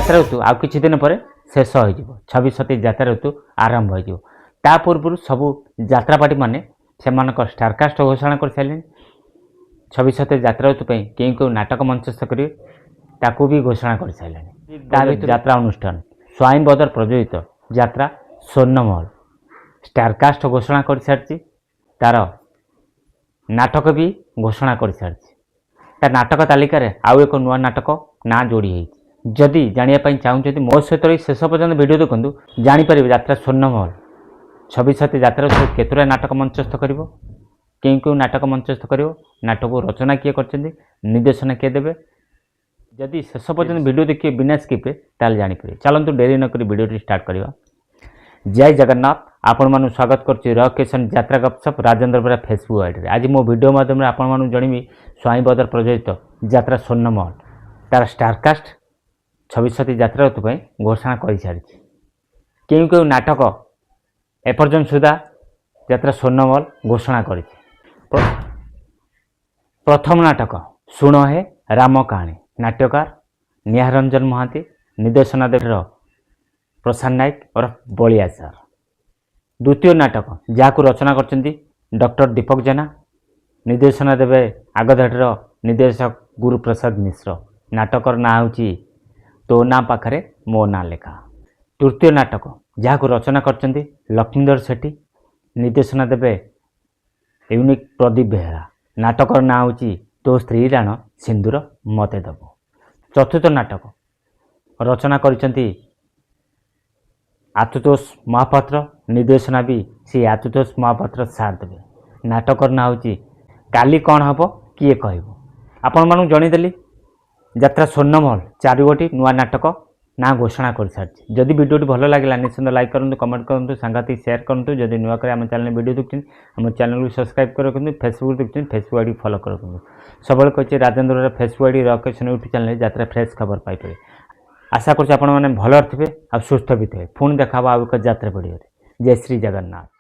ଯାତ୍ରା ଋତୁ ଆଉ କିଛି ଦିନ ପରେ ଶେଷ ହୋଇଯିବ। 26 ଯାତ୍ରା ଋତୁ ଆରମ୍ଭ ହୋଇଯିବ। ତା ପୂର୍ବରୁ ସବୁ ଯାତ୍ରାପାର୍ଟିମାନେ ସେମାନଙ୍କର ଷ୍ଟାରକାଷ୍ଟ ଘୋଷଣା କରିସାରିଲେଣି। 26 ଯାତ୍ରା ଋତୁ ପାଇଁ କେଉଁ କେଉଁ ନାଟକ ମଞ୍ଚସ୍ଥ କରିବେ ତାକୁ ବି ଘୋଷଣା କରିସାରିଲେଣି। ତା ଭିତରୁ ଯାତ୍ରା ଅନୁଷ୍ଠାନ ସ୍ୱାଇଁ ବଦର ପ୍ରଯୋଜିତ ଯାତ୍ରା ସ୍ୱର୍ଣ୍ଣମହଲ ଷ୍ଟାରକାଷ୍ଟ ଘୋଷଣା କରିସାରିଛି। ତାର ନାଟକ ବି ଘୋଷଣା କରିସାରିଛି। ତା ନାଟକ ତାଲିକାରେ ଆଉ ଏକ ନୂଆ ନାଟକ ନାଁ ଯୋଡ଼ି ହୋଇଛି। ଯଦି ଜାଣିବା ପାଇଁ ଚାହୁଁଛନ୍ତି ମୋ ସହିତ ଶେଷ ପର୍ଯ୍ୟନ୍ତ ଭିଡ଼ିଓ ଦେଖନ୍ତୁ, ଜାଣିପାରିବେ ଯାତ୍ରା ସ୍ୱର୍ଣ୍ଣମହଲ 26 ଯାତ୍ରା କେତୋଟା ନାଟକ ମଞ୍ଚସ୍ଥ କରିବ, କେଉଁ କେଉଁ ନାଟକ ମଞ୍ଚସ୍ଥ କରିବ, ନାଟକ ରଚନା କିଏ କରିଛନ୍ତି, ନିର୍ଦ୍ଦେଶନା କିଏ ଦେବେ। ଯଦି ଶେଷ ପର୍ଯ୍ୟନ୍ତ ଭିଡ଼ିଓ ଦେଖିବେ ବିନା ସ୍କିପ୍ରେ ତାହେଲେ ଜାଣିପାରିବେ। ଚାଲନ୍ତୁ ଡେରି ନକରି ଭିଡ଼ିଓଟି ଷ୍ଟାର୍ଟ କରିବା। ଜୟ ଜଗନ୍ନାଥ, ଆପଣମାନଙ୍କୁ ସ୍ୱାଗତ କରୁଛି ରକେଶନ ଯାତ୍ରା ଗପସପ ରାଜେନ୍ଦ୍ର ବେହେରା ଫେସବୁକ୍ ଆଇଡ଼ିରେ। ଆଜି ମୋ ଭିଡ଼ିଓ ମାଧ୍ୟମରେ ଆପଣମାନଙ୍କୁ ଜଣାଇବି ସ୍ୱାଇଁ ବଦର ପ୍ରଯୋଜିତ ଯାତ୍ରା ସ୍ୱର୍ଣ୍ଣମହଲ ତାର ଷ୍ଟାରକାଷ୍ଟ 26 ଯାତ୍ରା ଋତୁ ପାଇଁ ଘୋଷଣା କରିସାରିଛି। କେଉଁ କେଉଁ ନାଟକ ଏପର୍ଯ୍ୟନ୍ତ ସୁଦ୍ଧା ଯାତ୍ରା ସ୍ୱର୍ଣ୍ଣମହଲ ଘୋଷଣା କରିଛି। ପ୍ରଥମ ନାଟକ ଶୁଣ ହେ ରାମ କାହାଣୀ, ନାଟ୍ୟକାର ନିହାରଞ୍ଜନ ମହାନ୍ତି, ନିର୍ଦ୍ଦେଶନା ଦେବେ ପ୍ରଶାନ୍ତ ନାୟକ ଓରଫ ବଳିଆ ସାର୍। ଦ୍ୱିତୀୟ ନାଟକ ଯାହାକୁ ରଚନା କରିଛନ୍ତି ଡକ୍ଟର ଦୀପକ ଜେନା, ନିର୍ଦ୍ଦେଶନା ଦେବେ ଆଗଧାଡ଼ିର ନିର୍ଦ୍ଦେଶକ ଗୁରୁପ୍ରସାଦ ମିଶ୍ର। ନାଟକର ନାଁ ହେଉଛି ତୋ ନାଁ ପାଖରେ ମୋ ନାଁ ଲେଖା। ତୃତୀୟ ନାଟକ ଯାହାକୁ ରଚନା କରିଛନ୍ତି ଲକ୍ଷ୍ମୀଧର ସେଠୀ, ନିର୍ଦ୍ଦେଶନା ଦେବେ ୟୁନିକ୍ ପ୍ରଦୀପ ବେହେରା। ନାଟକର ନାଁ ହେଉଛି ତୋ ସ୍ତ୍ରୀ ରାଣ ସିନ୍ଦୁର ମତେ ଦେବ। ଚତୁର୍ଥ ନାଟକ ରଚନା କରିଛନ୍ତି ଆଶୁତୋଷ ମହାପାତ୍ର, ନିର୍ଦ୍ଦେଶନା ବି ସେ ଆଶୁତୋଷ ମହାପାତ୍ର ସାର୍ ଦେବେ। ନାଟକର ନାଁ ହେଉଛି କାଲି କ'ଣ ହେବ କିଏ କହିବ। ଆପଣମାନଙ୍କୁ ଜଣାଇଦେଲି ଯାତ୍ରା ସ୍ୱର୍ଣ୍ଣମହଲ 4ଗୋଟି ନୂଆ ନାଟକ ନାଁ ଘୋଷଣା କରିସାରିଛି। ଯଦି ଭିଡ଼ିଓଟି ଭଲ ଲାଗିଲା ନିଶ୍ଚିନ୍ତ ଲାଇକ୍ କରନ୍ତୁ, କମେଣ୍ଟ କରନ୍ତୁ, ସାଙ୍ଗସାଥି ସେୟାର କରନ୍ତୁ। ଯଦି ନୂଆ କରି ଆମ ଚ୍ୟାନେଲ ଭିଡ଼ିଓ ଦେଖୁଛନ୍ତି ଆମ ଚ୍ୟାନେଲକୁ ସବସ୍କ୍ରାଇବ୍ କରି ରଖନ୍ତୁ। ଫେସବୁକ୍ ଦେଖୁଛନ୍ତି ଫେସବୁକ୍ ଆଇଡ଼ି ଫଲୋ ରଖନ୍ତୁ। ସବୁବେଳେ କହିଛି ରାଜେନ୍ଦ୍ର ବେହେରା ଫେସବୁକ୍ ଆଇଡ଼ି ରକେଶନ ୟୁଟ୍ୟୁବ୍ ଚ୍ୟାନେଲରେ ଯାତ୍ରା ଫ୍ରେଶ୍ ଖବର ପାଇପାରିବେ। ଆଶା କରୁଛି ଆପଣମାନେ ଭଲରେ ଥିବେ ଆଉ ସୁସ୍ଥ ବି ଥିବେ। ପୁଣି ଦେଖା ହେବ ଆଉ ଏକ ଯାତ୍ରା ଭିଡ଼ିଓରେ। ଜୟ ଶ୍ରୀ ଜଗନ୍ନାଥ।